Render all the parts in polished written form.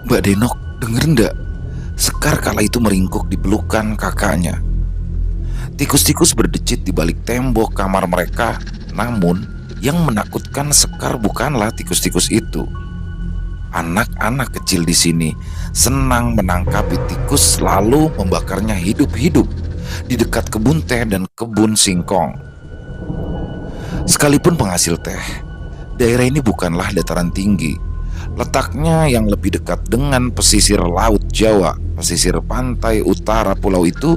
Mbak Denok, denger ndak? Sekar kala itu meringkuk di pelukan kakaknya. Tikus-tikus berdecit di balik tembok kamar mereka. Namun, yang menakutkan Sekar bukanlah tikus-tikus itu. Anak-anak kecil di sini senang menangkapi tikus lalu membakarnya hidup-hidup di dekat kebun teh dan kebun singkong. Sekalipun penghasil teh, daerah ini bukanlah dataran tinggi. Letaknya yang lebih dekat dengan pesisir Laut Jawa, pesisir pantai utara pulau itu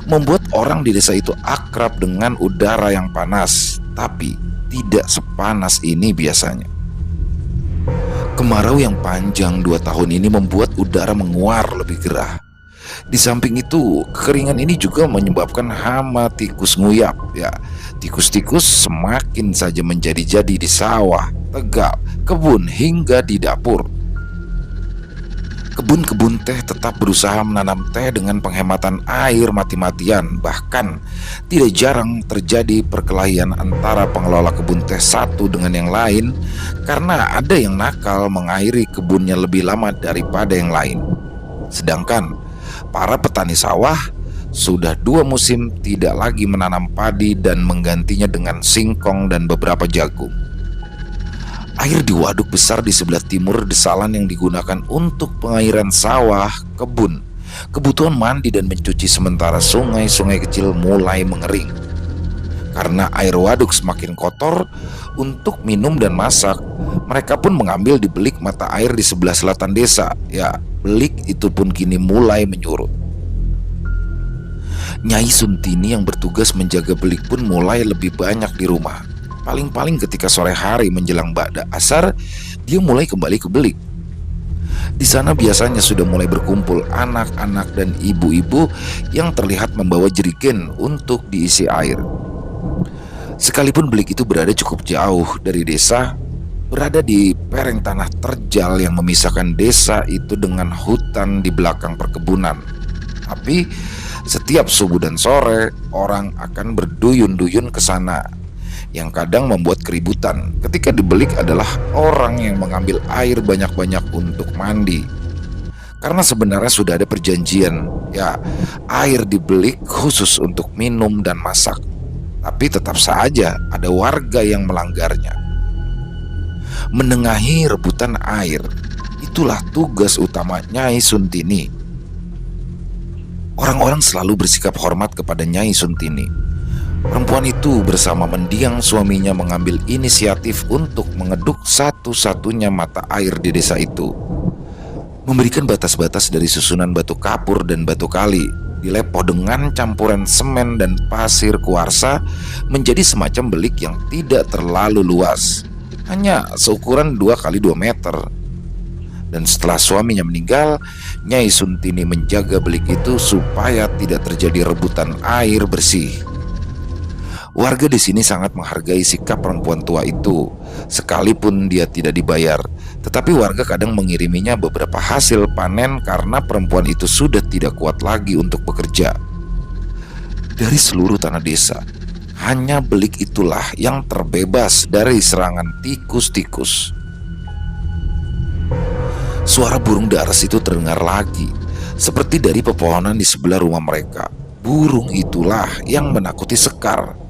membuat orang di desa itu akrab dengan udara yang panas, tapi tidak sepanas ini biasanya. Kemarau yang panjang 2 tahun ini membuat udara menguar lebih gerah. Di samping itu, kekeringan ini juga menyebabkan hama tikus nguyap. Ya, tikus-tikus semakin saja menjadi-jadi di sawah, tegal, kebun hingga di dapur. Kebun-kebun teh tetap berusaha menanam teh dengan penghematan air mati-matian. Bahkan tidak jarang terjadi perkelahian antara pengelola kebun teh satu dengan yang lain karena ada yang nakal mengairi kebunnya lebih lama daripada yang lain. Sedangkan para petani sawah sudah 2 musim tidak lagi menanam padi dan menggantinya dengan singkong dan beberapa jagung. Air di waduk besar di sebelah timur desalan yang digunakan untuk pengairan sawah, kebun, kebutuhan mandi dan mencuci sementara sungai-sungai kecil mulai mengering. Karena air waduk semakin kotor, untuk minum dan masak, mereka pun mengambil di belik mata air di sebelah selatan desa. Ya, belik itu pun kini mulai menyurut. Nyai Suntini yang bertugas menjaga belik pun mulai lebih banyak di rumah. Paling-paling ketika sore hari menjelang ba'da asar, dia mulai kembali ke belik. Di sana biasanya sudah mulai berkumpul anak-anak dan ibu-ibu yang terlihat membawa jerigen untuk diisi air. Sekalipun belik itu berada cukup jauh dari desa, berada di pereng tanah terjal yang memisahkan desa itu dengan hutan di belakang perkebunan. Tapi setiap subuh dan sore, orang akan berduyun-duyun ke sana, yang kadang membuat keributan. Ketika di belik adalah orang yang mengambil air banyak-banyak untuk mandi. Karena sebenarnya sudah ada perjanjian, ya, air di belik khusus untuk minum dan masak. Tapi tetap saja ada warga yang melanggarnya. Menengahi rebutan air, itulah tugas utama Nyai Suntini. Orang-orang selalu bersikap hormat kepada Nyai Suntini. Perempuan itu bersama mendiang suaminya mengambil inisiatif untuk mengeduk satu-satunya mata air di desa itu. Memberikan batas-batas dari susunan batu kapur dan batu kali, dilepoh dengan campuran semen dan pasir kuarsa menjadi semacam belik yang tidak terlalu luas, hanya seukuran 2 kali 2 meter. Dan setelah suaminya meninggal, Nyai Suntini menjaga belik itu supaya tidak terjadi rebutan air bersih. Warga di sini sangat menghargai sikap perempuan tua itu, sekalipun dia tidak dibayar. Tetapi warga kadang mengiriminya beberapa hasil panen karena perempuan itu sudah tidak kuat lagi untuk bekerja. Dari seluruh tanah desa, hanya belik itulah yang terbebas dari serangan tikus-tikus. Suara burung dares itu terdengar lagi, seperti dari pepohonan di sebelah rumah mereka. Burung itulah yang menakuti Sekar.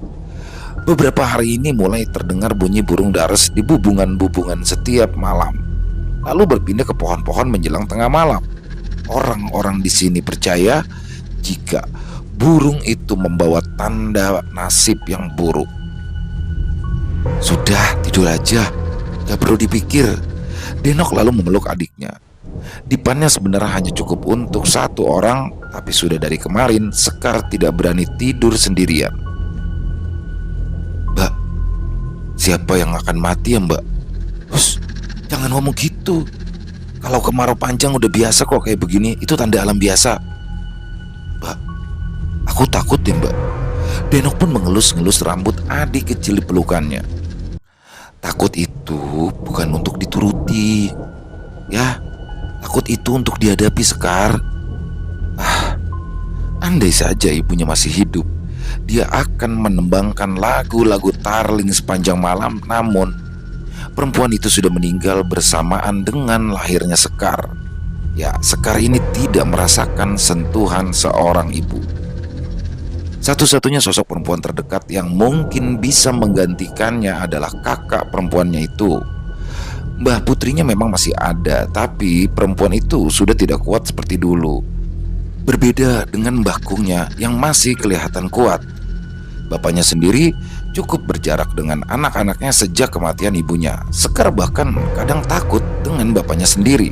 Beberapa hari ini mulai terdengar bunyi burung dares di bubungan-bubungan setiap malam, lalu berpindah ke pohon-pohon menjelang tengah malam. Orang-orang di sini percaya jika burung itu membawa tanda nasib yang buruk. Sudah, tidur aja, gak perlu dipikir. Denok lalu memeluk adiknya. Dipannya sebenarnya hanya cukup untuk 1 orang, tapi sudah dari kemarin Sekar tidak berani tidur sendirian. Mbak, siapa yang akan mati ya Mbak? Hus, jangan ngomong gitu. Kalau kemarau panjang udah biasa kok kayak begini, itu tanda alam biasa. Mbak, aku takut ya Mbak. Denok pun mengelus-ngelus rambut adik kecil di pelukannya. Takut itu bukan untuk dituruti, ya. Takut itu untuk dihadapi, Sekar. Andai saja ibunya masih hidup, dia akan menembangkan lagu-lagu Tarling sepanjang malam. Namun perempuan itu sudah meninggal bersamaan dengan lahirnya Sekar. Ya, Sekar ini tidak merasakan sentuhan seorang ibu. Satu-satunya sosok perempuan terdekat yang mungkin bisa menggantikannya adalah kakak perempuannya itu. Mbah putrinya memang masih ada, tapi perempuan itu sudah tidak kuat seperti dulu. Berbeda dengan Mbah Kungnya yang masih kelihatan kuat. Bapaknya sendiri cukup berjarak dengan anak-anaknya sejak kematian ibunya. Sekar bahkan kadang takut dengan bapaknya sendiri.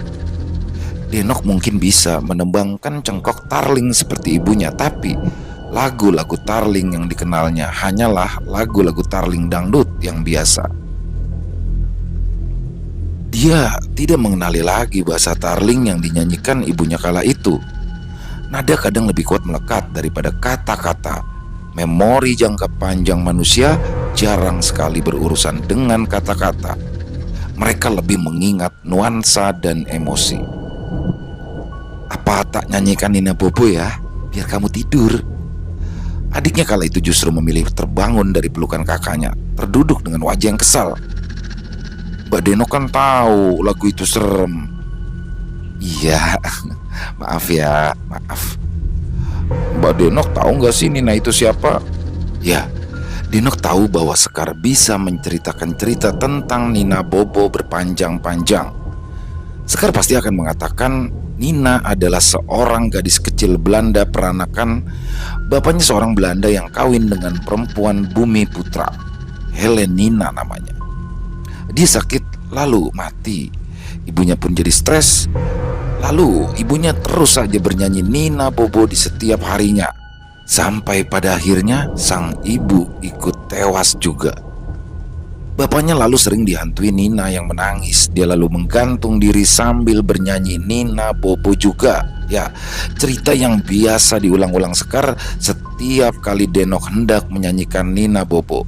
Denok mungkin bisa menembangkan cengkok tarling seperti ibunya, tapi lagu-lagu tarling yang dikenalnya hanyalah lagu-lagu tarling dangdut yang biasa. Dia tidak mengenali lagi bahasa tarling yang dinyanyikan ibunya kala itu. Nada kadang lebih kuat melekat daripada kata-kata. Memori jangka panjang manusia jarang sekali berurusan dengan kata-kata. Mereka lebih mengingat nuansa dan emosi. Apa tak nyanyikan Nina Bobo ya, biar kamu tidur. Adiknya kala itu justru memilih terbangun dari pelukan kakaknya, terduduk dengan wajah yang kesal. Mbak Deno kan tahu lagu itu serem. Iya, maaf ya, maaf. Mbak Denok tahu nggak sih Nina itu siapa? Ya, Denok tahu bahwa Sekar bisa menceritakan cerita tentang Nina Bobo berpanjang-panjang. Sekar pasti akan mengatakan Nina adalah seorang gadis kecil Belanda peranakan. Bapaknya seorang Belanda yang kawin dengan perempuan Bumi Putra, Helenina namanya. Dia sakit lalu mati. Ibunya pun jadi stres. Lalu ibunya terus saja bernyanyi Nina Bobo di setiap harinya. Sampai pada akhirnya sang ibu ikut tewas juga. Bapaknya lalu sering dihantui Nina yang menangis. Dia lalu menggantung diri sambil bernyanyi Nina Bobo juga. Ya, cerita yang biasa diulang-ulang Sekar setiap kali Denok hendak menyanyikan Nina Bobo.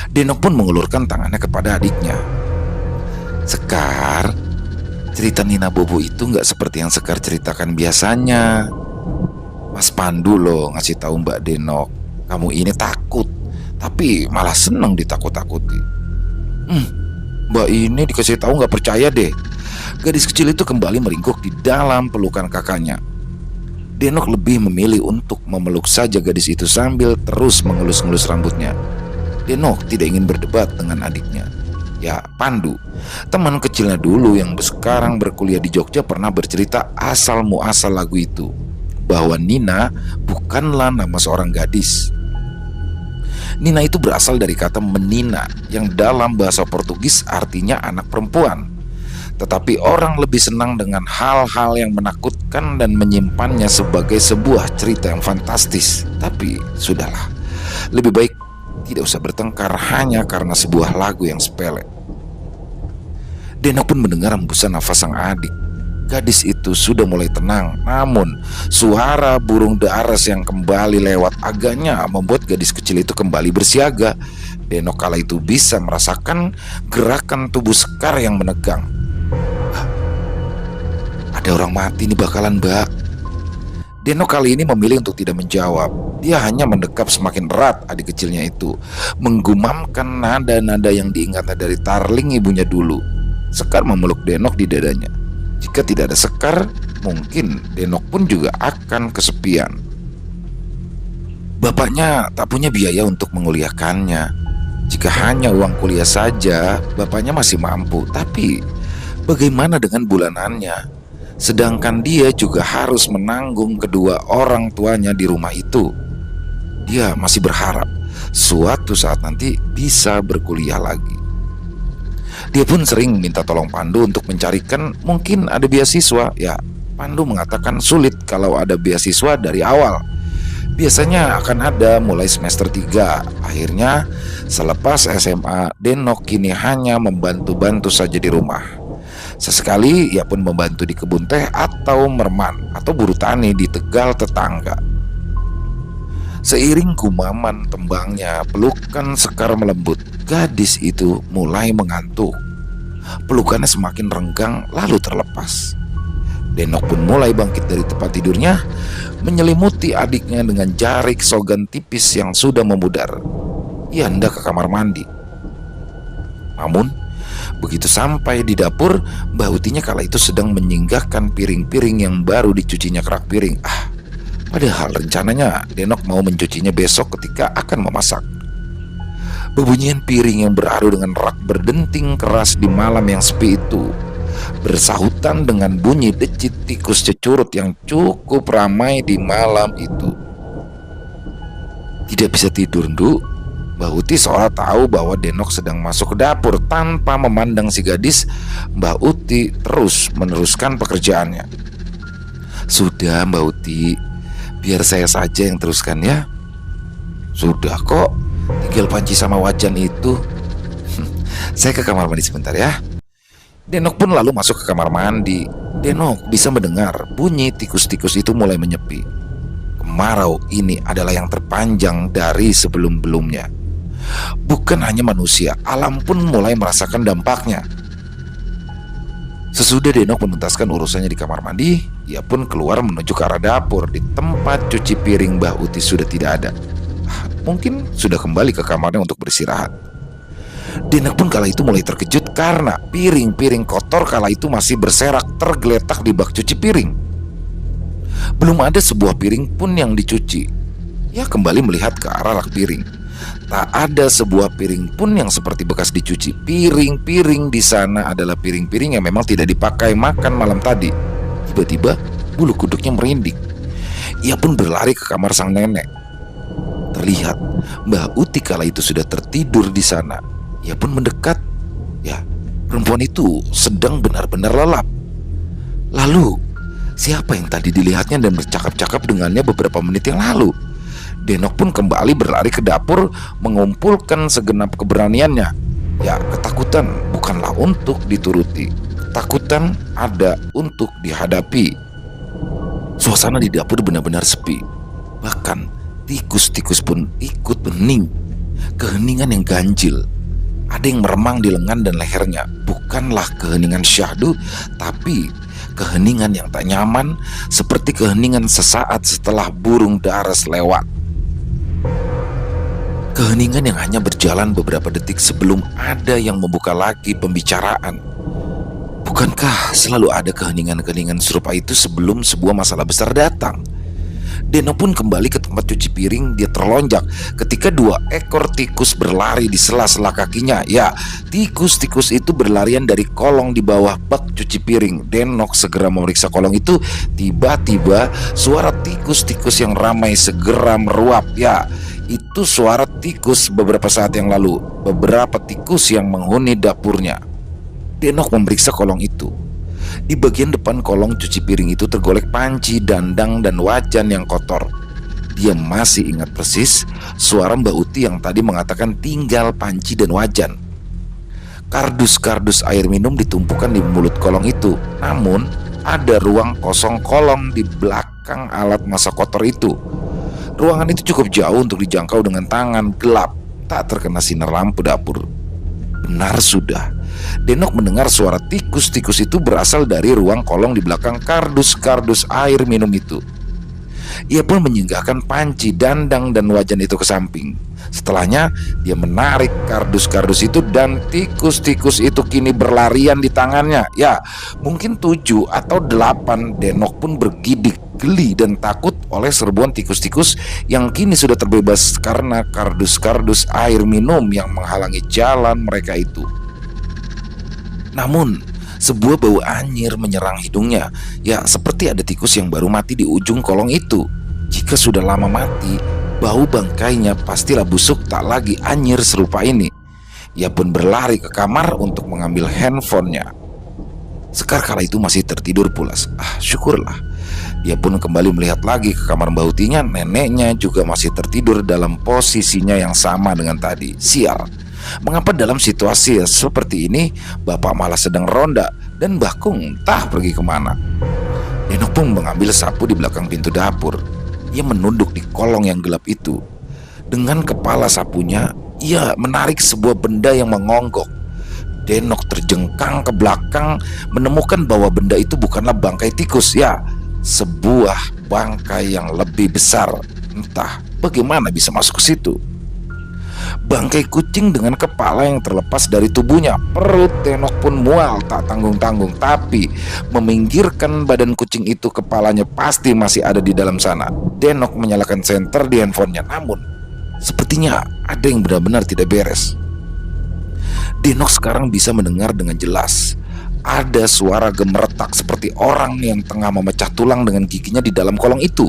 Denok pun mengulurkan tangannya kepada adiknya. Sekar, cerita Nina Bobo itu nggak seperti yang Sekar ceritakan biasanya. Mas Pandu loh ngasih tahu Mbak Denok, kamu ini takut, tapi malah seneng ditakut-takuti. Mbak ini dikasih tahu nggak percaya deh. Gadis kecil itu kembali meringkuk di dalam pelukan kakaknya. Denok lebih memilih untuk memeluk saja gadis itu sambil terus mengelus-ngelus rambutnya. Denok tidak ingin berdebat dengan adiknya. Ya, Pandu, teman kecilnya dulu yang sekarang berkuliah di Jogja, pernah bercerita asal muasal lagu itu, bahwa Nina bukanlah nama seorang gadis. Nina itu berasal dari kata menina yang dalam bahasa Portugis artinya anak perempuan. Tetapi orang lebih senang dengan hal-hal yang menakutkan dan menyimpannya sebagai sebuah cerita yang fantastis. Tapi sudahlah, lebih baik tidak usah bertengkar hanya karena sebuah lagu yang sepele. Denok pun mendengar hembusan nafas sang adik. Gadis itu sudah mulai tenang, namun suara burung daras yang kembali lewat agaknya membuat gadis kecil itu kembali bersiaga. Denok kala itu bisa merasakan gerakan tubuh Sekar yang menegang. Ada orang mati nih bakalan, Mbak. Denok kali ini memilih untuk tidak menjawab. Dia hanya mendekap semakin erat adik kecilnya itu, menggumamkan nada-nada yang diingatnya dari tarling ibunya dulu. Sekar memeluk Denok di dadanya. Jika tidak ada Sekar, mungkin Denok pun juga akan kesepian. Bapaknya tak punya biaya untuk menguliahkannya. Jika hanya uang kuliah saja, bapaknya masih mampu. Tapi bagaimana dengan bulanannya? Sedangkan dia juga harus menanggung kedua orang tuanya di rumah itu. Dia masih berharap suatu saat nanti bisa berkuliah lagi. Dia pun sering minta tolong Pandu untuk mencarikan mungkin ada beasiswa. Ya, Pandu mengatakan sulit kalau ada beasiswa dari awal. Biasanya akan ada mulai semester 3. Akhirnya selepas SMA, Denok kini hanya membantu-bantu saja di rumah. Sesekali ia pun membantu di kebun teh atau merman atau buru tani di Tegal tetangga. Seiring gumaman tembangnya, pelukan Sekar melembut. Gadis itu mulai mengantuk. Pelukannya semakin renggang lalu terlepas. Denok pun mulai bangkit dari tempat tidurnya, menyelimuti adiknya dengan jarik sogan tipis yang sudah memudar. Ia hendak ke kamar mandi. Namun Begitu sampai di dapur, Mbak Utinya kala itu sedang menyinggahkan piring-piring yang baru dicucinya kerak piring. Padahal rencananya Denok mau mencucinya besok ketika akan memasak. Bebunyian piring yang beradu dengan rak berdenting keras di malam yang sepi itu bersahutan dengan bunyi decit tikus cecurut yang cukup ramai di malam itu. Tidak bisa tidur, Nduk. Mbak Uti seolah tahu bahwa Denok sedang masuk ke dapur. Tanpa memandang si gadis, Mbak Uti terus meneruskan pekerjaannya. Sudah, Mbak Uti, biar saya saja yang teruskan ya. Sudah kok, tinggal panci sama wajan itu. Saya ke kamar mandi sebentar ya. Denok pun lalu masuk ke kamar mandi. Denok bisa mendengar bunyi tikus-tikus itu mulai menyepi. Kemarau ini adalah yang terpanjang dari sebelum-belumnya. Bukan hanya manusia, alam pun mulai merasakan dampaknya. Sesudah Denok menuntaskan urusannya di kamar mandi, ia pun keluar menuju ke arah dapur. Di tempat cuci piring Mbah Uti sudah tidak ada. Mungkin sudah kembali ke kamarnya untuk beristirahat. Denok pun kala itu mulai terkejut karena piring-piring kotor kala itu masih berserak tergeletak di bak cuci piring. Belum ada sebuah piring pun yang dicuci. Ia kembali melihat ke arah rak piring. Tak ada sebuah piring pun yang seperti bekas dicuci. Piring-piring di sana adalah piring-piring yang memang tidak dipakai makan malam tadi. Tiba-tiba bulu kuduknya merinding. Ia pun berlari ke kamar sang nenek. Terlihat Mbah Uti kala itu sudah tertidur di sana. Ia pun mendekat. Ya, perempuan itu sedang benar-benar lelap. Lalu, siapa yang tadi dilihatnya dan bercakap-cakap dengannya beberapa menit yang lalu? Denok pun kembali berlari ke dapur mengumpulkan segenap keberaniannya. Ya, ketakutan bukanlah untuk dituruti. Ketakutan ada untuk dihadapi. Suasana di dapur benar-benar sepi. Bahkan tikus-tikus pun ikut hening. Keheningan yang ganjil. Ada yang meremang di lengan dan lehernya. Bukanlah keheningan syahdu, tapi keheningan yang tak nyaman, seperti keheningan sesaat setelah burung daras lewat. Keheningan yang hanya berjalan beberapa detik sebelum ada yang membuka lagi pembicaraan. Bukankah selalu ada keheningan-keheningan serupa itu sebelum sebuah masalah besar datang? Denok pun kembali ke tempat cuci piring. Dia terlonjak ketika 2 ekor tikus berlari di sela-sela kakinya. Ya, tikus-tikus itu berlarian dari kolong di bawah bak cuci piring. Denok segera memeriksa kolong itu. Tiba-tiba suara tikus-tikus yang ramai segera meruap. Ya, itu suara tikus beberapa saat yang lalu. Beberapa tikus yang menghuni dapurnya. Denok memeriksa kolong itu. Di bagian depan kolong cuci piring itu tergolek panci, dandang, dan wajan yang kotor. Dia masih ingat persis suara Mbak Uti yang tadi mengatakan tinggal panci dan wajan. Kardus-kardus air minum ditumpukan di mulut kolong itu. Namun ada ruang kosong kolong di belakang alat masak kotor itu. Ruangan itu cukup jauh untuk dijangkau dengan tangan, gelap, tak terkena sinar lampu dapur. Benar sudah, Denok mendengar suara tikus-tikus itu berasal dari ruang kolong di belakang kardus-kardus air minum itu. Ia pun menyinggahkan panci, dandang, dan wajan itu ke samping. Setelahnya, dia menarik kardus-kardus itu dan tikus-tikus itu kini berlarian di tangannya. Ya, mungkin 7 atau 8. Denok pun bergidik, geli, dan takut oleh serbuan tikus-tikus yang kini sudah terbebas karena kardus-kardus air minum yang menghalangi jalan mereka itu. Namun, sebuah bau anyir menyerang hidungnya. Ya, seperti ada tikus yang baru mati di ujung kolong itu. Jika sudah lama mati, bau bangkainya pastilah busuk, tak lagi anyir serupa ini. Ia pun berlari ke kamar untuk mengambil handphonenya. Sekar kala itu masih tertidur pulas. Syukurlah. Dia pun kembali melihat lagi ke kamar Mbah Utinya. Neneknya juga masih tertidur dalam posisinya yang sama dengan tadi. Sial. Mengapa dalam situasi seperti ini bapak malah sedang ronda dan Mbah Kung entah pergi kemana? Denok pun mengambil sapu di belakang pintu dapur. Ia menunduk di kolong yang gelap itu. Dengan kepala sapunya, ia menarik sebuah benda yang mengonggok. Denok terjengkang ke belakang menemukan bahwa benda itu bukanlah bangkai tikus. Ya, sebuah bangkai yang lebih besar. Entah bagaimana bisa masuk ke situ. Bangkai kucing dengan kepala yang terlepas dari tubuhnya. Perut Denok pun mual tak tanggung-tanggung, tapi meminggirkan badan kucing itu, kepalanya pasti masih ada di dalam sana. Denok menyalakan senter di handphonenya, namun sepertinya ada yang benar-benar tidak beres. Denok sekarang bisa mendengar dengan jelas. Ada suara gemeretak seperti orang yang tengah memecah tulang dengan giginya di dalam kolong itu,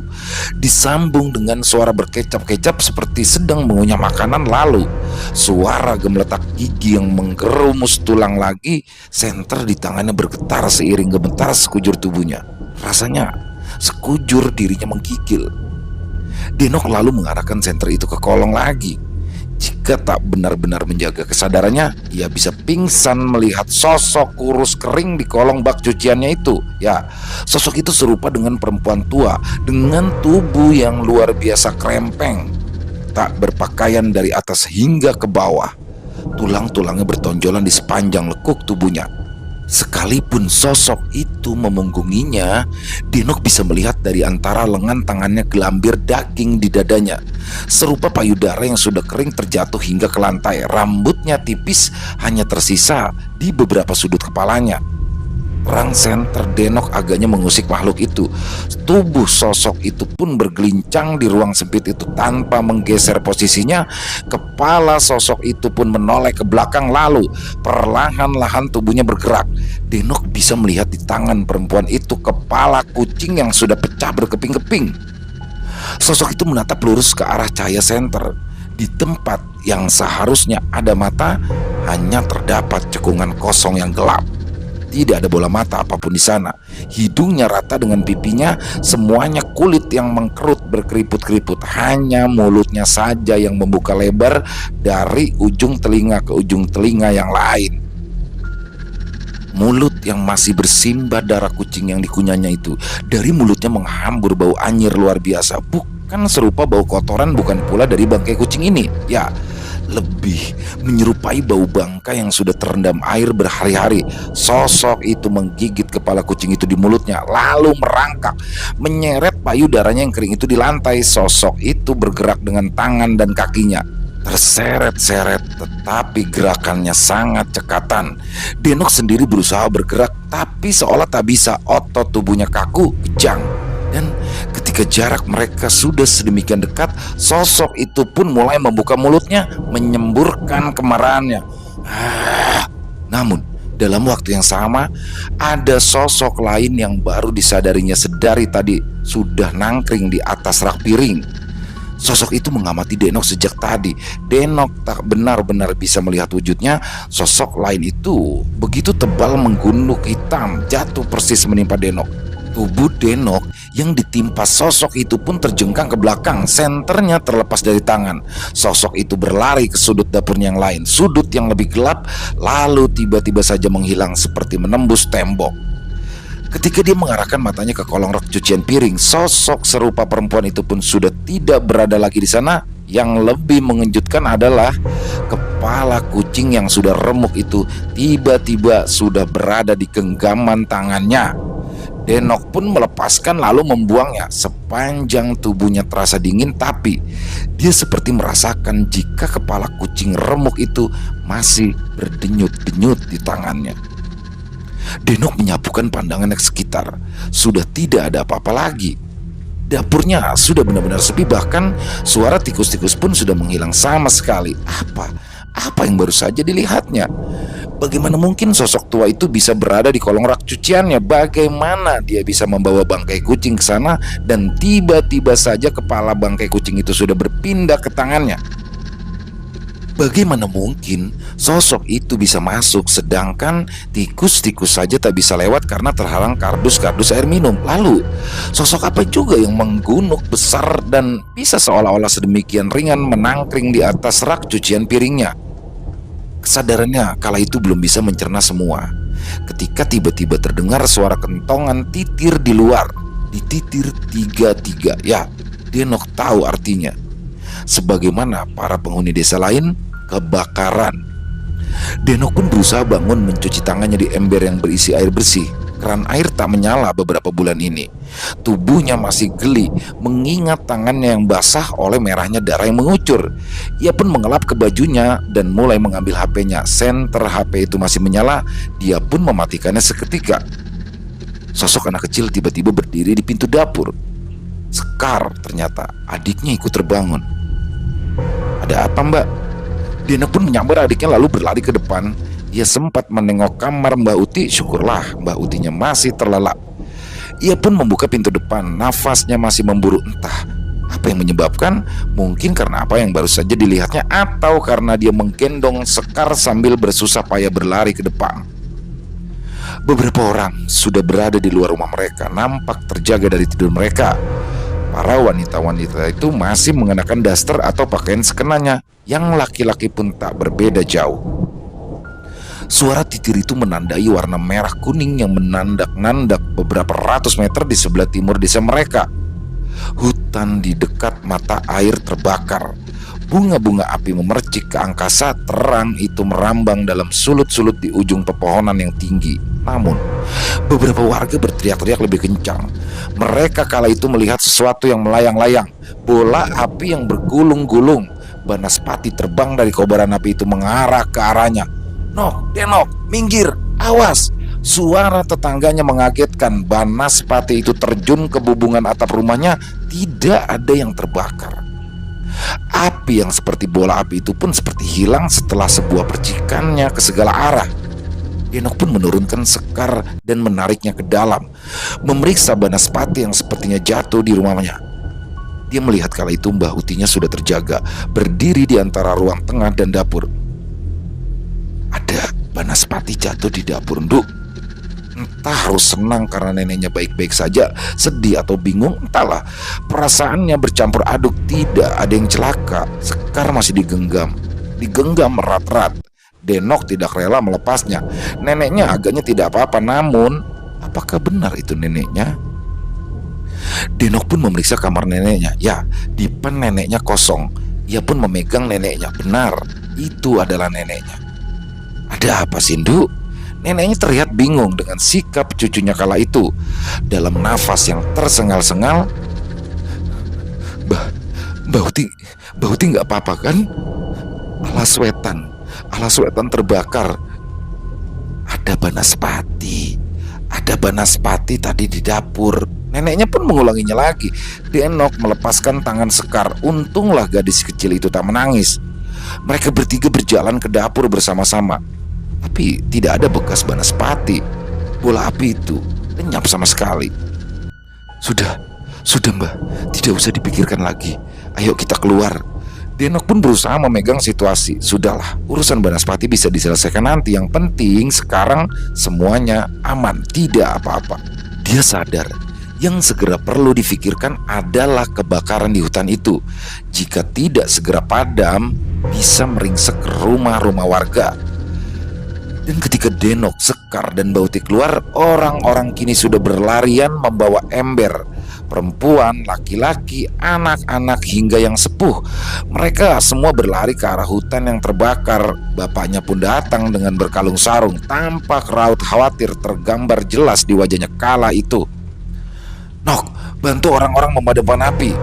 disambung dengan suara berkecap-kecap seperti sedang mengunyah makanan. Lalu suara gemeletak gigi yang menggerumus tulang lagi. Senter di tangannya bergetar seiring gemetar sekujur tubuhnya. Rasanya sekujur dirinya menggigil. Denok lalu mengarahkan senter itu ke kolong lagi. Jika tak benar-benar menjaga kesadarannya, ia bisa pingsan melihat sosok kurus kering di kolong bak cuciannya itu. Ya, sosok itu serupa dengan perempuan tua dengan tubuh yang luar biasa krempeng, tak berpakaian dari atas hingga ke bawah. Tulang-tulangnya bertonjolan di sepanjang lekuk tubuhnya. Sekalipun sosok itu memunggunginya, Denok bisa melihat dari antara lengan tangannya gelambir daging di dadanya, serupa payudara yang sudah kering terjatuh hingga ke lantai. Rambutnya tipis, hanya tersisa di beberapa sudut kepalanya. Rang senter Denok agaknya mengusik makhluk itu. Tubuh sosok itu pun bergelincang di ruang sempit itu tanpa menggeser posisinya. Kepala sosok itu pun menoleh ke belakang, lalu perlahan-lahan tubuhnya bergerak. Denok bisa melihat di tangan perempuan itu kepala kucing yang sudah pecah berkeping-keping. Sosok itu menatap lurus ke arah cahaya senter. Di tempat yang seharusnya ada mata, hanya terdapat cekungan kosong yang gelap. Tidak ada bola mata apapun di sana. Hidungnya rata dengan pipinya, semuanya kulit yang mengkerut berkeriput-keriput. Hanya mulutnya saja yang membuka lebar dari ujung telinga ke ujung telinga yang lain. Mulut yang masih bersimbah darah kucing yang dikunyahnya itu. Dari mulutnya menghambur bau anyir luar biasa. Bukan serupa bau kotoran, bukan pula dari bangkai kucing ini. Ya, lebih menyerupai bau bangkai yang sudah terendam air berhari-hari. Sosok itu menggigit kepala kucing itu di mulutnya, lalu merangkak, menyeret payudaranya yang kering itu di lantai. Sosok itu bergerak dengan tangan dan kakinya, terseret-seret, tetapi gerakannya sangat cekatan. Denok sendiri berusaha bergerak, tapi seolah tak bisa. Otot tubuhnya kaku, kejang. Dan ketika jarak mereka sudah sedemikian dekat, sosok itu pun mulai membuka mulutnya, menyemburkan kemarahannya. Namun dalam waktu yang sama, ada sosok lain yang baru disadarinya sedari tadi sudah nangkring di atas rak piring. Sosok itu mengamati Denok sejak tadi. Denok tak benar-benar bisa melihat wujudnya. Sosok lain itu begitu tebal, menggunduk hitam, jatuh persis menimpa Denok. Tubuh Denok yang ditimpa sosok itu pun terjengkang ke belakang. Senternya terlepas dari tangan. Sosok itu berlari ke sudut dapur yang lain, sudut yang lebih gelap, lalu tiba-tiba saja menghilang seperti menembus tembok. Ketika dia mengarahkan matanya ke kolong rak cucian piring, sosok serupa perempuan itu pun sudah tidak berada lagi di sana. Yang lebih mengejutkan adalah kepala kucing yang sudah remuk itu tiba-tiba sudah berada di genggaman tangannya. Denok pun melepaskan lalu membuangnya. Sepanjang tubuhnya terasa dingin, tapi dia seperti merasakan jika kepala kucing remuk itu masih berdenyut-denyut di tangannya. Denok menyapukan pandangannya ke sekitar. Sudah tidak ada apa-apa lagi. Dapurnya sudah benar-benar sepi, bahkan suara tikus-tikus pun sudah menghilang sama sekali. Apa yang baru saja dilihatnya? Bagaimana mungkin sosok tua itu bisa berada di kolong rak cuciannya? Bagaimana dia bisa membawa bangkai kucing ke sana dan tiba-tiba saja kepala bangkai kucing itu sudah berpindah ke tangannya? Bagaimana mungkin sosok itu bisa masuk sedangkan tikus-tikus saja tak bisa lewat karena terhalang kardus-kardus air minum? Lalu sosok apa juga yang menggunuk besar dan bisa seolah-olah sedemikian ringan menangkring di atas rak cucian piringnya? Kesadarannya kala itu belum bisa mencerna semua, ketika tiba-tiba terdengar suara kentongan titir di luar. Dititir 33. Ya, Denok tahu artinya. Sebagaimana para penghuni desa lain, kebakaran. Denok pun berusaha bangun, mencuci tangannya di ember yang berisi air bersih. Keran air tak menyala beberapa bulan ini. Tubuhnya masih geli mengingat tangannya yang basah oleh merahnya darah yang mengucur. Ia pun mengelap ke bajunya dan mulai mengambil HP-nya. Senter HP itu masih menyala. Dia pun mematikannya seketika. Sosok anak kecil tiba-tiba berdiri di pintu dapur. Sekar, ternyata adiknya ikut terbangun. "Ada apa, Mbak?" Denok pun menyambar adiknya lalu berlari ke depan. Ia sempat menengok kamar Mbak Uti. Syukurlah Mbak Utinya masih terlelap. Ia pun membuka pintu depan. Nafasnya masih memburu. Entah apa yang menyebabkan. Mungkin karena apa yang baru saja dilihatnya, atau karena dia menggendong Sekar sambil bersusah payah berlari ke depan. Beberapa orang sudah berada di luar rumah mereka, nampak terjaga dari tidur mereka. Para wanita-wanita itu masih mengenakan daster atau pakaian sekenanya. Yang laki-laki pun tak berbeda jauh. Suara titir itu menandai warna merah kuning yang menandak-nandak beberapa ratus meter di sebelah timur desa mereka. Hutan di dekat mata air terbakar. Bunga-bunga api memercik ke angkasa. Terang itu merambang dalam sulut-sulut di ujung pepohonan yang tinggi. Namun, beberapa warga berteriak-teriak lebih kencang. Mereka kala itu melihat sesuatu yang melayang-layang. Bola api yang bergulung-gulung. Banaspati terbang dari kobaran api itu mengarah ke arahnya. "Nok, Denok, minggir, awas!" Suara tetangganya mengagetkan. Banaspati itu terjun ke bubungan atap rumahnya. Tidak ada yang terbakar. Api yang seperti bola api itu pun seperti hilang setelah sebuah percikannya ke segala arah. Denok pun menurunkan Sekar dan menariknya ke dalam, memeriksa Banaspati yang sepertinya jatuh di rumahnya. Dia melihat kala itu Mbah Utinya sudah terjaga, berdiri di antara ruang tengah dan dapur. Ada Banaspati jatuh di dapur, Nduk. Entah harus senang karena neneknya baik-baik saja, sedih atau bingung, entahlah. Perasaannya bercampur aduk. Tidak ada yang celaka. Sekar masih digenggam erat-erat. Denok tidak rela melepasnya. Neneknya agaknya tidak apa-apa, namun apakah benar itu neneknya? Denok pun memeriksa kamar neneknya. Ya, dipan neneknya kosong. Ia pun memegang neneknya. Benar, itu adalah neneknya. "Ada apa sih, Nduk?" Neneknya terlihat bingung dengan sikap cucunya kala itu. Dalam nafas yang tersengal-sengal, Mbak Uti nggak apa-apa kan?" Alas wetan terbakar. Ada Banaspati tadi di dapur. Neneknya pun mengulanginya lagi. Denok melepaskan tangan Sekar. Untunglah gadis kecil itu tak menangis. Mereka bertiga berjalan ke dapur bersama-sama. Tapi tidak ada bekas Banaspati. Bola api itu lenyap sama sekali. Sudah Mbak, tidak usah dipikirkan lagi. Ayo kita keluar." Denok pun berusaha memegang situasi. Sudahlah, urusan Banaspati bisa diselesaikan nanti. Yang penting sekarang semuanya aman, tidak apa-apa. Dia sadar yang segera perlu difikirkan adalah kebakaran di hutan itu. Jika tidak segera padam, bisa meringsek rumah-rumah warga. Dan ketika Denok, Sekar, dan Bauti keluar, orang-orang kini sudah berlarian membawa ember. Perempuan, laki-laki, anak-anak, hingga yang sepuh. Mereka semua berlari ke arah hutan yang terbakar. Bapaknya pun datang dengan berkalung sarung. Tampak raut khawatir tergambar jelas di wajahnya kala itu. "Nok, bantu orang-orang memadamkan api."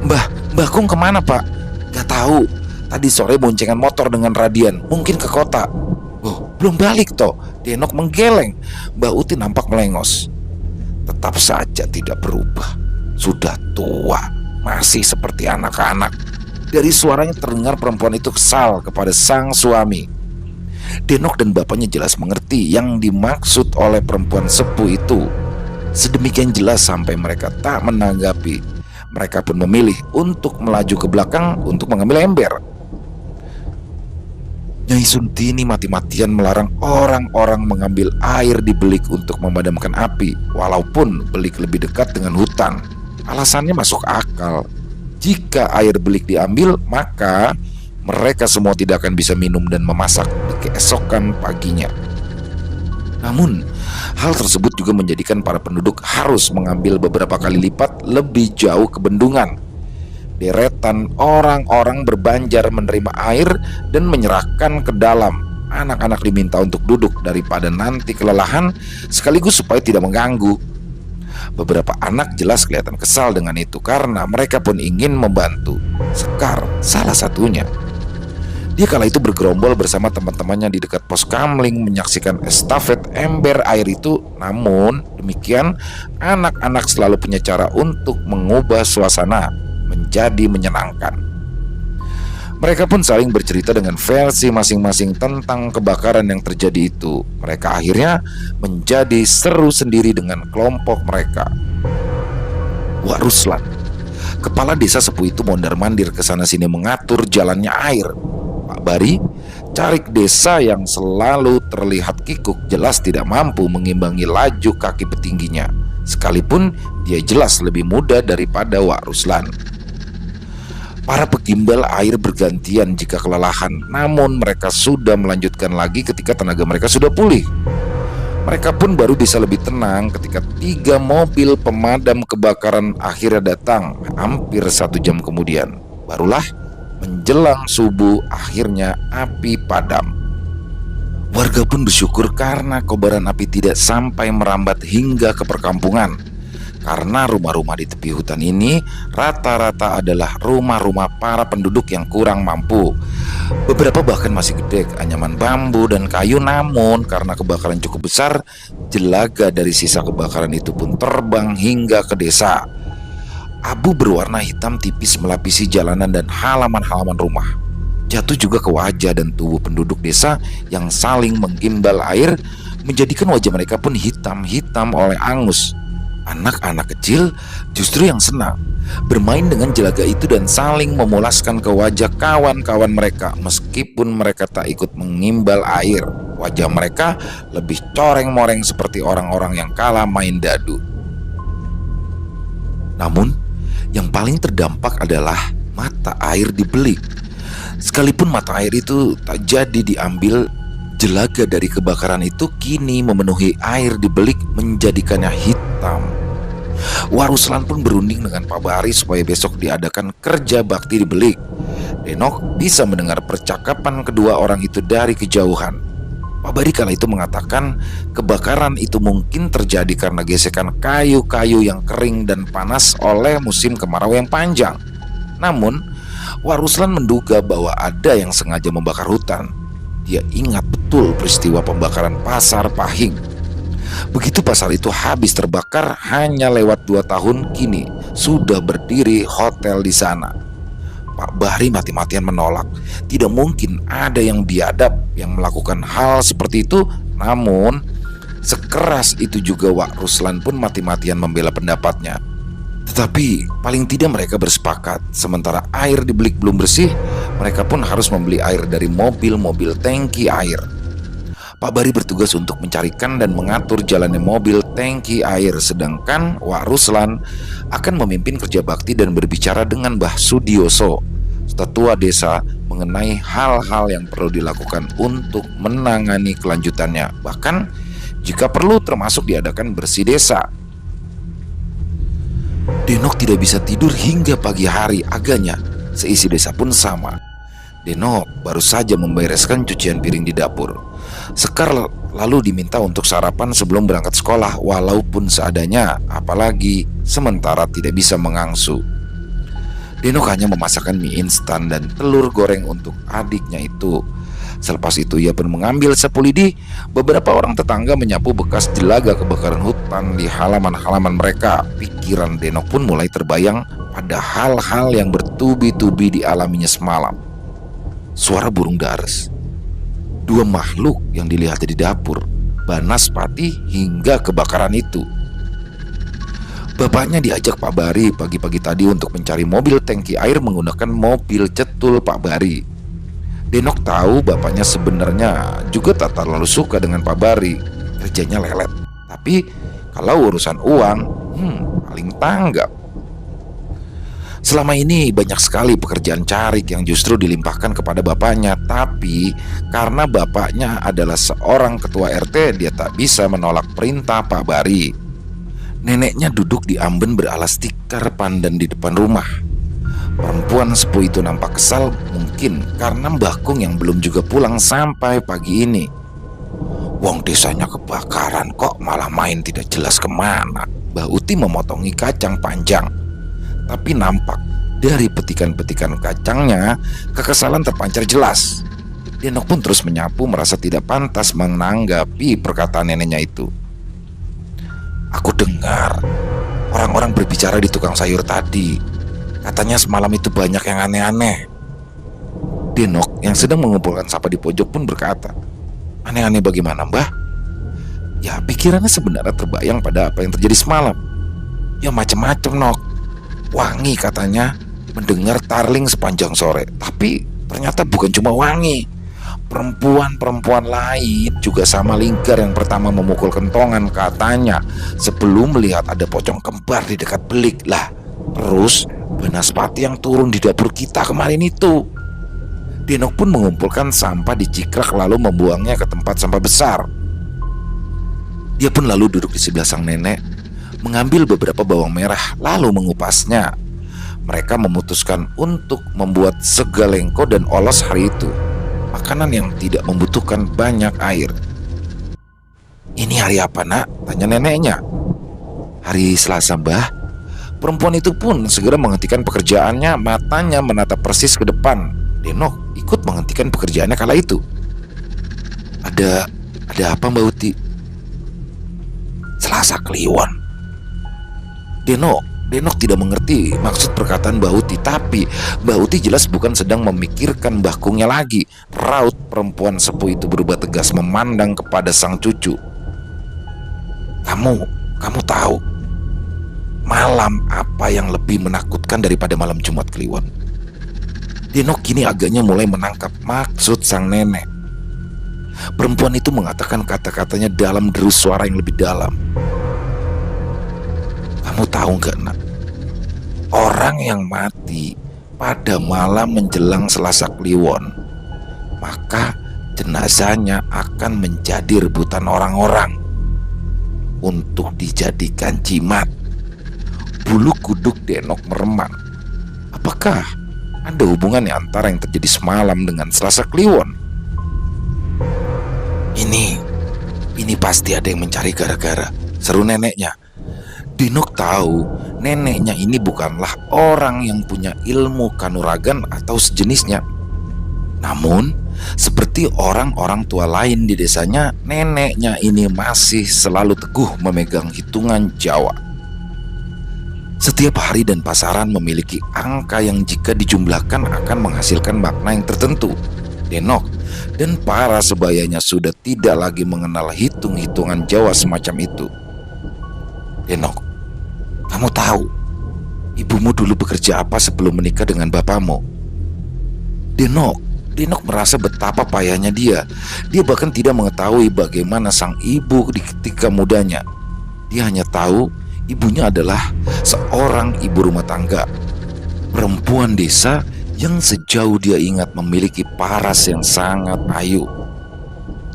Mbah Kung kemana, Pak?" "Gak tahu. Tadi sore boncengan motor dengan Radian. Mungkin ke kota." "Oh, belum balik toh." Denok menggeleng. Mbak Uti nampak melengos. Tetap saja tidak berubah. Sudah tua, masih seperti anak-anak. Dari suaranya terdengar perempuan itu kesal kepada sang suami. Denok dan bapaknya jelas mengerti yang dimaksud oleh perempuan sepuh itu. Sedemikian jelas sampai mereka tak menanggapi. Mereka pun memilih untuk melaju ke belakang untuk mengambil ember. Nyai Suntini mati-matian melarang orang-orang mengambil air di belik untuk memadamkan api, walaupun belik lebih dekat dengan hutan. Alasannya masuk akal. Jika air belik diambil, maka mereka semua tidak akan bisa minum dan memasak di keesokan paginya. Namun, hal tersebut juga menjadikan para penduduk harus mengambil beberapa kali lipat lebih jauh ke bendungan. Deretan orang-orang berbanjar menerima air dan menyerahkan ke dalam. anak-anak diminta untuk duduk daripada nanti kelelahan, sekaligus supaya tidak mengganggu. Beberapa anak jelas kelihatan kesal dengan itu karena mereka pun ingin membantu. Sekar salah satunya. Dia kala itu bergerombol bersama teman-temannya di dekat pos kamling menyaksikan estafet ember air itu. Namun demikian, anak-anak selalu punya cara untuk mengubah suasana menjadi menyenangkan. Mereka pun saling bercerita dengan versi masing-masing tentang kebakaran yang terjadi itu. Mereka akhirnya menjadi seru sendiri dengan kelompok mereka. Wak Ruslan, kepala desa sepuh itu mondar-mandir ke sana sini mengatur jalannya air. Pak Bari, carik desa yang selalu terlihat kikuk, jelas tidak mampu mengimbangi laju kaki petingginya, sekalipun dia jelas lebih muda daripada Wak Ruslan. Para pegimbal air bergantian jika kelelahan, namun mereka sudah melanjutkan lagi ketika tenaga mereka sudah pulih. Mereka pun baru bisa lebih tenang ketika 3 mobil pemadam kebakaran akhirnya datang hampir 1 jam kemudian. Barulah menjelang subuh akhirnya api padam. Warga pun bersyukur karena kobaran api tidak sampai merambat hingga ke perkampungan. Karena rumah-rumah di tepi hutan ini rata-rata adalah rumah-rumah para penduduk yang kurang mampu. Beberapa bahkan masih gede anyaman bambu dan kayu, namun karena kebakaran cukup besar, jelaga dari sisa kebakaran itu pun terbang hingga ke desa. Abu berwarna hitam tipis melapisi jalanan dan halaman-halaman rumah. Jatuh juga ke wajah dan tubuh penduduk desa yang saling menggimbal air, menjadikan wajah mereka pun hitam-hitam oleh angus. Anak-anak kecil justru yang senang bermain dengan jelaga itu dan saling memulaskan ke wajah kawan-kawan mereka. Meskipun mereka tak ikut mengimbal air, wajah mereka lebih coreng-moreng seperti orang-orang yang kalah main dadu. Namun yang paling terdampak adalah mata air di Belik. Sekalipun mata air itu tak jadi diambil, jelaga dari kebakaran itu kini memenuhi air di Belik, menjadikannya hitam. Wak Ruslan pun berunding dengan Pak Bari supaya besok diadakan kerja bakti di Belik. Denok bisa mendengar percakapan kedua orang itu dari kejauhan. Pak Bari kala itu mengatakan kebakaran itu mungkin terjadi karena gesekan kayu-kayu yang kering dan panas oleh musim kemarau yang panjang. Namun Wak Ruslan menduga bahwa ada yang sengaja membakar hutan. Dia ingat betul peristiwa pembakaran Pasar Pahing. Begitu pasar itu habis terbakar, hanya lewat 2 tahun kini sudah berdiri hotel di sana. Pak Bahri mati-matian menolak. Tidak mungkin ada yang biadab yang melakukan hal seperti itu. Namun sekeras itu juga Wak Ruslan pun mati-matian membela pendapatnya. Tetapi paling tidak mereka bersepakat, sementara air di Belik belum bersih, mereka pun harus membeli air dari mobil-mobil tangki air. Pak Bari bertugas untuk mencarikan dan mengatur jalannya mobil tangki air, sedangkan Wak Ruslan akan memimpin kerja bakti dan berbicara dengan Mbah Sudioso, tetua desa, mengenai hal-hal yang perlu dilakukan untuk menangani kelanjutannya. Bahkan jika perlu termasuk diadakan bersih desa. Denok tidak bisa tidur hingga pagi hari, agaknya seisi desa pun sama. Denok baru saja membereskan cucian piring di dapur. Sekar lalu diminta untuk sarapan sebelum berangkat sekolah, walaupun seadanya, apalagi sementara tidak bisa mengangsu. Denok hanya memasakkan mie instan dan telur goreng untuk adiknya itu. Selepas itu ia pun mengambil sapu lidi. Beberapa orang tetangga menyapu bekas jelaga kebakaran hutan di halaman-halaman mereka. Pikiran Denok pun mulai terbayang pada hal-hal yang bertubi-tubi dialaminya semalam. Suara burung dares, 2 makhluk yang dilihat di dapur, banaspati hingga kebakaran itu. Bapaknya diajak Pak Bari pagi-pagi tadi untuk mencari mobil tangki air menggunakan mobil cetul Pak Bari. Denok tahu bapaknya sebenarnya juga tak terlalu suka dengan Pak Bari, kerjanya lelet. Tapi kalau urusan uang, paling tanggap. Selama ini banyak sekali pekerjaan carik yang justru dilimpahkan kepada bapaknya. Tapi karena bapaknya adalah seorang ketua RT, dia tak bisa menolak perintah Pak Bari. Neneknya duduk di amben beralas tikar pandan di depan rumah. Perempuan sepuh itu nampak kesal, mungkin mungkin karena Mbah Kung yang belum juga pulang sampai pagi ini. Wong desanya kebakaran kok malah main tidak jelas kemana. Mbah Uti memotongi kacang panjang. Tapi nampak dari petikan-petikan kacangnya, kekesalan terpancar jelas. Denok pun terus menyapu, merasa tidak pantas menanggapi perkataan neneknya itu. Aku dengar orang-orang berbicara di tukang sayur tadi. Katanya semalam itu banyak yang aneh-aneh. Denok yang sedang mengumpulkan sampah di pojok pun berkata, aneh-aneh bagaimana, Mbah? Ya, pikirannya sebenarnya terbayang pada apa yang terjadi semalam. Ya macam-macam, Nok. Wangi katanya mendengar tarling sepanjang sore. Tapi ternyata bukan cuma wangi. Perempuan-perempuan lain juga sama lingkar yang pertama memukul kentongan katanya sebelum melihat ada pocong kembar di dekat belik. Lah, terus Banaspati yang turun di dapur kita kemarin itu. Denok pun mengumpulkan sampah di cikrak lalu membuangnya ke tempat sampah besar. Dia pun lalu duduk di sebelah sang nenek, mengambil beberapa bawang merah lalu mengupasnya. Mereka memutuskan untuk membuat segalengko dan olos hari itu, makanan yang tidak membutuhkan banyak air. Ini hari apa, Nak? Tanya neneknya. Hari Selasa, Mbah. Perempuan itu pun segera menghentikan pekerjaannya, matanya menatap persis ke depan. Denok ikut menghentikan pekerjaannya kala itu. Ada apa, Mbak Uti? Selasa Kliwon. Denok tidak mengerti maksud perkataan Mbak Uti, tapi Mbak Uti jelas bukan sedang memikirkan Mbah Kungnya lagi. Raut perempuan sepuh itu berubah tegas memandang kepada sang cucu. Kamu tahu malam apa yang lebih menakutkan daripada malam Jumat Kliwon? Denok kini agaknya mulai menangkap maksud sang nenek. Perempuan itu mengatakan kata-katanya dalam deru suara yang lebih dalam. Kamu tahu gak, Nak? Orang yang mati pada malam menjelang Selasa Kliwon, maka jenazahnya akan menjadi rebutan orang-orang untuk dijadikan jimat. Bulu kuduk Denok meremang. Apakah ada hubungannya antara yang terjadi semalam dengan Selasa Kliwon? Ini pasti ada yang mencari gara-gara, seru neneknya. Denok tahu neneknya ini bukanlah orang yang punya ilmu kanuragan atau sejenisnya. Namun, seperti orang-orang tua lain di desanya, neneknya ini masih selalu teguh memegang hitungan Jawa. Setiap hari dan pasaran memiliki angka yang jika dijumlahkan akan menghasilkan makna yang tertentu. Denok dan para sebayanya sudah tidak lagi mengenal hitung-hitungan Jawa semacam itu. Denok, kamu tahu ibumu dulu bekerja apa sebelum menikah dengan bapakmu? Denok merasa betapa payahnya dia. Dia bahkan tidak mengetahui bagaimana sang ibu di ketika mudanya. Dia hanya tahu ibunya adalah seorang ibu rumah tangga, perempuan desa yang sejauh dia ingat memiliki paras yang sangat ayu.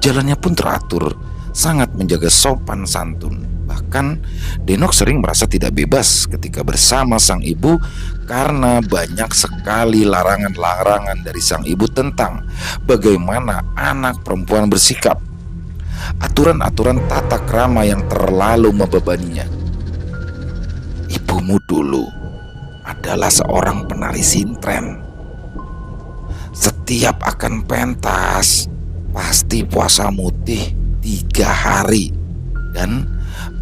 Jalannya pun teratur, sangat menjaga sopan santun. Bahkan Denok sering merasa tidak bebas ketika bersama sang ibu karena banyak sekali larangan-larangan dari sang ibu tentang bagaimana anak perempuan bersikap. Aturan-aturan tata krama yang terlalu membebaninya. Ibumu dulu adalah seorang penari sintren. Setiap akan pentas pasti puasa mutih 3 hari dan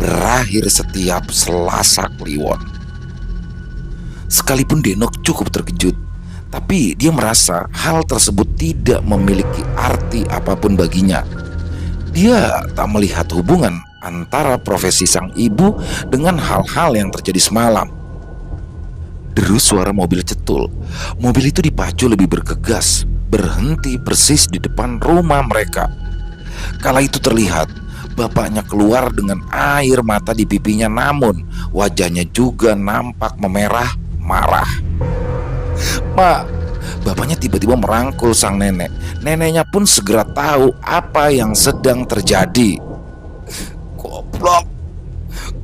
berakhir setiap Selasa Kliwon. Sekalipun Denok cukup terkejut, tapi dia merasa hal tersebut tidak memiliki arti apapun baginya. Dia tak melihat hubungan antara profesi sang ibu dengan hal-hal yang terjadi semalam. Deru suara mobil cetul. Mobil itu dipacu lebih bergegas, berhenti persis di depan rumah mereka. Kala itu terlihat bapaknya keluar dengan air mata di pipinya, namun wajahnya juga nampak memerah marah. Mak, bapaknya tiba-tiba merangkul sang nenek. Neneknya pun segera tahu apa yang sedang terjadi.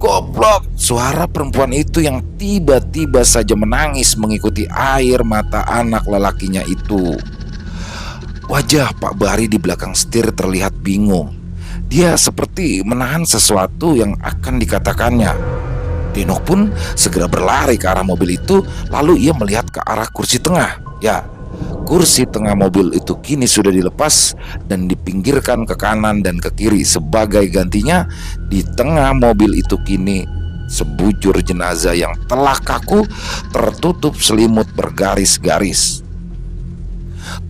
Goblok! Suara perempuan itu yang tiba-tiba saja menangis mengikuti air mata anak lelakinya itu. Wajah Pak Bari di belakang setir terlihat bingung. Dia seperti menahan sesuatu yang akan dikatakannya. Denok pun segera berlari ke arah mobil itu, lalu ia melihat ke arah kursi tengah. Ya, kursi tengah mobil itu kini sudah dilepas dan dipinggirkan ke kanan dan ke kiri. Sebagai gantinya, di tengah mobil itu kini sebujur jenazah yang telah kaku tertutup selimut bergaris-garis.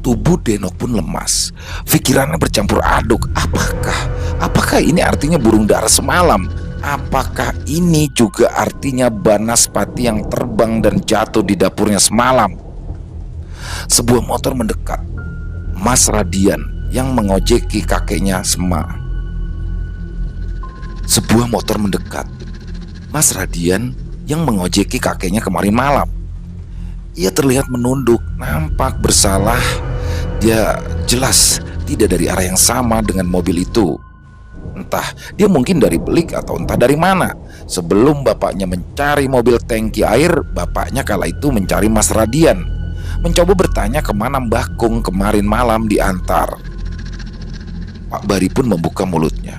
Tubuh Denok pun lemas. Pikirannya bercampur aduk. Apakah ini artinya burung dara semalam? Apakah ini juga artinya Banaspati yang terbang dan jatuh di dapurnya semalam? Sebuah motor mendekat. Mas Radian yang mengojeki kakeknya Sema. Sebuah motor mendekat. Mas Radian yang mengojeki kakeknya kemarin malam. Ia terlihat menunduk, nampak bersalah. Dia jelas tidak dari arah yang sama dengan mobil itu. Entah dia mungkin dari Belik atau entah dari mana. Sebelum bapaknya mencari mobil tangki air, bapaknya kala itu mencari Mas Radian, mencoba bertanya kemana Mbah Kung kemarin malam diantar. Pak Bari pun membuka mulutnya.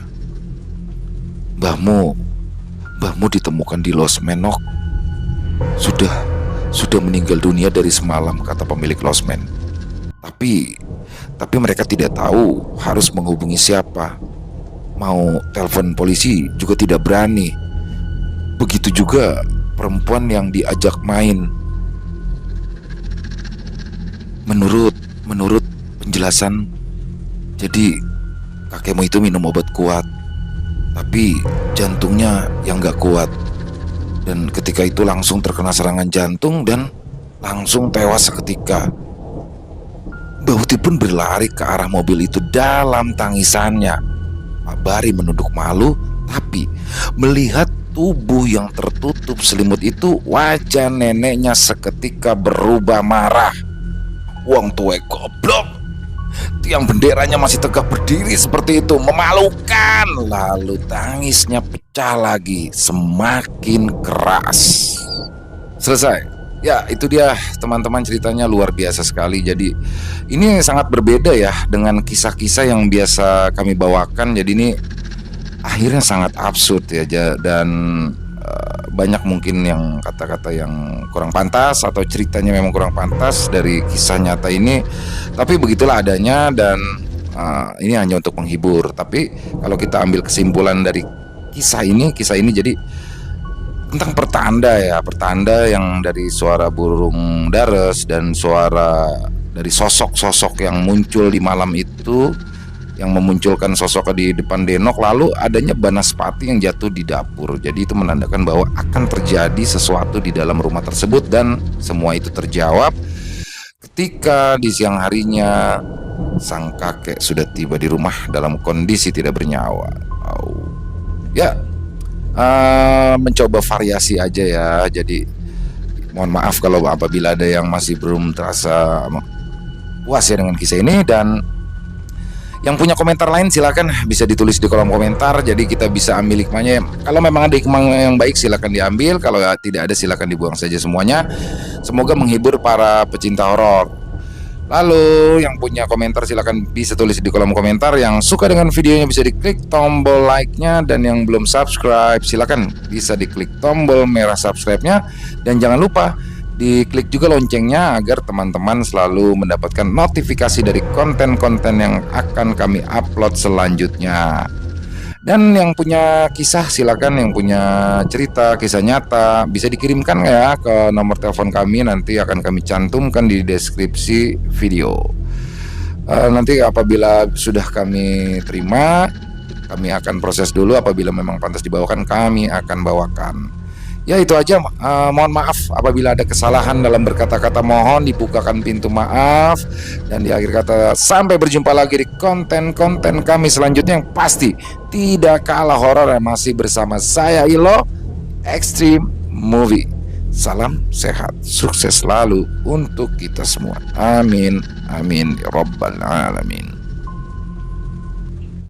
Mbahmu ditemukan di losmen, Nok. Sudah meninggal dunia dari semalam, kata pemilik losmen. Tapi mereka tidak tahu harus menghubungi siapa. Mau telepon polisi juga tidak berani. Begitu juga perempuan yang diajak main. Menurut penjelasan, jadi kakekmu itu minum obat kuat, tapi jantungnya yang gak kuat. Dan ketika itu langsung terkena serangan jantung dan langsung tewas seketika. Mbah Uti pun berlari ke arah mobil itu dalam tangisannya. Pak Bari menunduk malu, tapi melihat tubuh yang tertutup selimut itu, wajah neneknya seketika berubah marah. Wong tuwe goblok, tiang benderanya masih tegak berdiri seperti itu, memalukan. Lalu tangisnya pecah lagi, semakin keras. Selesai. Ya, itu dia teman-teman, ceritanya luar biasa sekali. Jadi ini sangat berbeda ya dengan kisah-kisah yang biasa kami bawakan. Jadi ini akhirnya sangat absurd ya, dan banyak mungkin yang kata-kata yang kurang pantas atau ceritanya memang kurang pantas dari kisah nyata ini. Tapi begitulah adanya, dan ini hanya untuk menghibur. Tapi kalau kita ambil kesimpulan dari kisah ini jadi tentang pertanda yang dari suara burung dares dan suara dari sosok-sosok yang muncul di malam itu, yang memunculkan sosok di depan Denok, lalu adanya Banaspati yang jatuh di dapur. Jadi itu menandakan bahwa akan terjadi sesuatu di dalam rumah tersebut, dan semua itu terjawab ketika di siang harinya sang kakek sudah tiba di rumah dalam kondisi tidak bernyawa. Ya, mencoba variasi aja ya. Jadi mohon maaf kalau apabila ada yang masih belum terasa puas ya dengan kisah ini. Dan yang punya komentar lain silakan bisa ditulis di kolom komentar, jadi kita bisa ambil hikmahnya. Kalau memang ada hikmah yang baik silakan diambil, kalau tidak ada silakan dibuang saja semuanya. Semoga menghibur para pecinta horor. Lalu yang punya komentar silakan bisa tulis di kolom komentar. Yang suka dengan videonya bisa diklik tombol like-nya, dan yang belum subscribe silakan bisa diklik tombol merah subscribe-nya, dan jangan lupa diklik juga loncengnya agar teman-teman selalu mendapatkan notifikasi dari konten-konten yang akan kami upload selanjutnya. Dan yang punya kisah silakan, yang punya cerita kisah nyata bisa dikirimkan ya ke nomor telepon kami, nanti akan kami cantumkan di deskripsi video. Nanti apabila sudah kami terima, kami akan proses dulu. Apabila memang pantas dibawakan, kami akan bawakan. Ya itu aja, mohon maaf apabila ada kesalahan dalam berkata-kata, mohon dibukakan pintu maaf. Dan di akhir kata, sampai berjumpa lagi di konten-konten kami selanjutnya yang pasti tidak kalah horor, yang masih bersama saya Ilo Extreme Movie. Salam sehat, sukses selalu untuk kita semua. Amin, amin ya rabbal alamin.